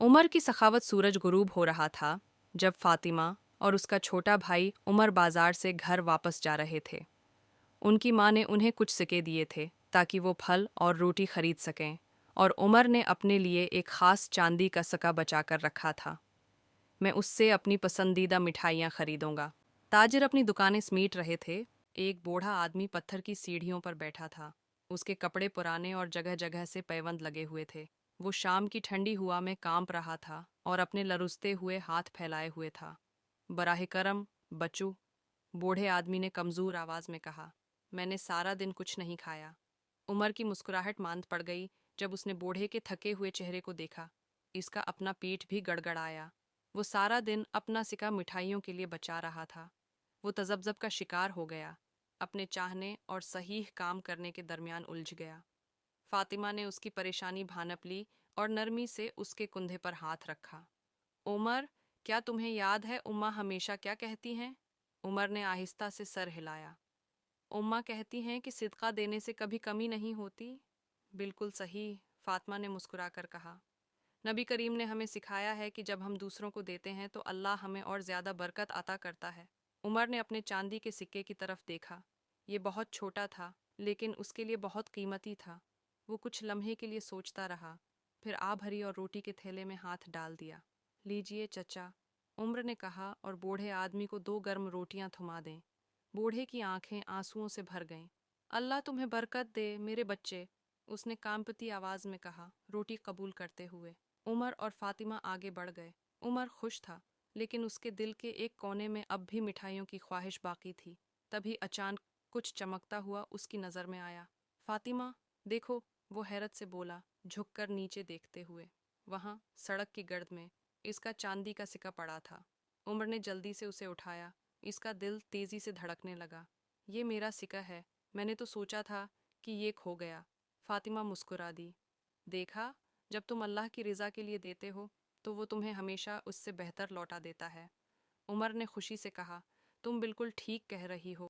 उमर की सखावत सूरज गुरूब हो रहा था जब फातिमा और उसका छोटा भाई उमर बाजार से घर वापस जा रहे थे। उनकी माँ ने उन्हें कुछ सिक्के दिए थे ताकि वो फल और रोटी खरीद सकें, और उमर ने अपने लिए एक ख़ास चांदी का सिक्का बचा कर रखा था। मैं उससे अपनी पसंदीदा मिठाइयाँ खरीदूंगा। ताजिर अपनी दुकानें समेट रहे थे। एक बूढ़ा आदमी पत्थर की सीढ़ियों पर बैठा था। उसके कपड़े पुराने और जगह जगह से पैबंद लगे हुए थे। वो शाम की ठंडी हवा में कांप रहा था और अपने लरुसते हुए हाथ फैलाए हुए था। बराह करम बच्चू, बूढ़े आदमी ने कमजोर आवाज में कहा, मैंने सारा दिन कुछ नहीं खाया। उमर की मुस्कुराहट मांद पड़ गई जब उसने बूढ़े के थके हुए चेहरे को देखा। इसका अपना पेट भी गड़गड़ाया। वो सारा दिन अपना सिक्का मिठाइयों के लिए बचा रहा था। वो तजब्जब का शिकार हो गया, अपने चाहने और सही काम करने के दरमियान उलझ गया। फातिमा ने उसकी परेशानी भांप ली और नरमी से उसके कुंधे पर हाथ रखा। उमर, क्या तुम्हें याद है उम्मा हमेशा क्या कहती हैं? उमर ने आहिस्ता से सर हिलाया। उम्मा कहती हैं कि सिदका देने से कभी कमी नहीं होती। बिल्कुल सही, फातिमा ने मुस्कुराकर कहा। नबी करीम ने हमें सिखाया है कि जब हम दूसरों को देते हैं तो अल्लाह हमें और ज़्यादा बरकत अता करता है। उमर ने अपने चांदी के सिक्के की तरफ देखा। ये बहुत छोटा था, लेकिन उसके लिए बहुत कीमती था। वो कुछ लम्हे के लिए सोचता रहा, फिर भरी और रोटी के थैले में हाथ डाल दिया। लीजिए चचा, उम्र ने कहा, और बूढ़े आदमी को 2 गर्म रोटियां थमा दें। बूढ़े की आंखें आंसुओं से भर गईं। अल्लाह तुम्हें बरकत दे मेरे बच्चे, उसने कांपती आवाज में कहा, रोटी कबूल करते हुए। उमर और फातिमा आगे बढ़ गए। उमर खुश था, लेकिन उसके दिल के एक कोने में अब भी मिठाइयों की ख्वाहिश बाकी थी। तभी अचानक कुछ चमकता हुआ उसकी नज़र में आया। फातिमा, देखो, वो हैरत से बोला, झुककर नीचे देखते हुए। वहाँ सड़क की गर्द में इसका चांदी का सिक्का पड़ा था। उमर ने जल्दी से उसे उठाया। इसका दिल तेजी से धड़कने लगा। ये मेरा सिक्का है, मैंने तो सोचा था कि ये खो गया। फातिमा मुस्कुरा दी। देखा, जब तुम अल्लाह की रज़ा के लिए देते हो तो वो तुम्हें हमेशा उससे बेहतर लौटा देता है। उमर ने खुशी से कहा, तुम बिल्कुल ठीक कह रही हो।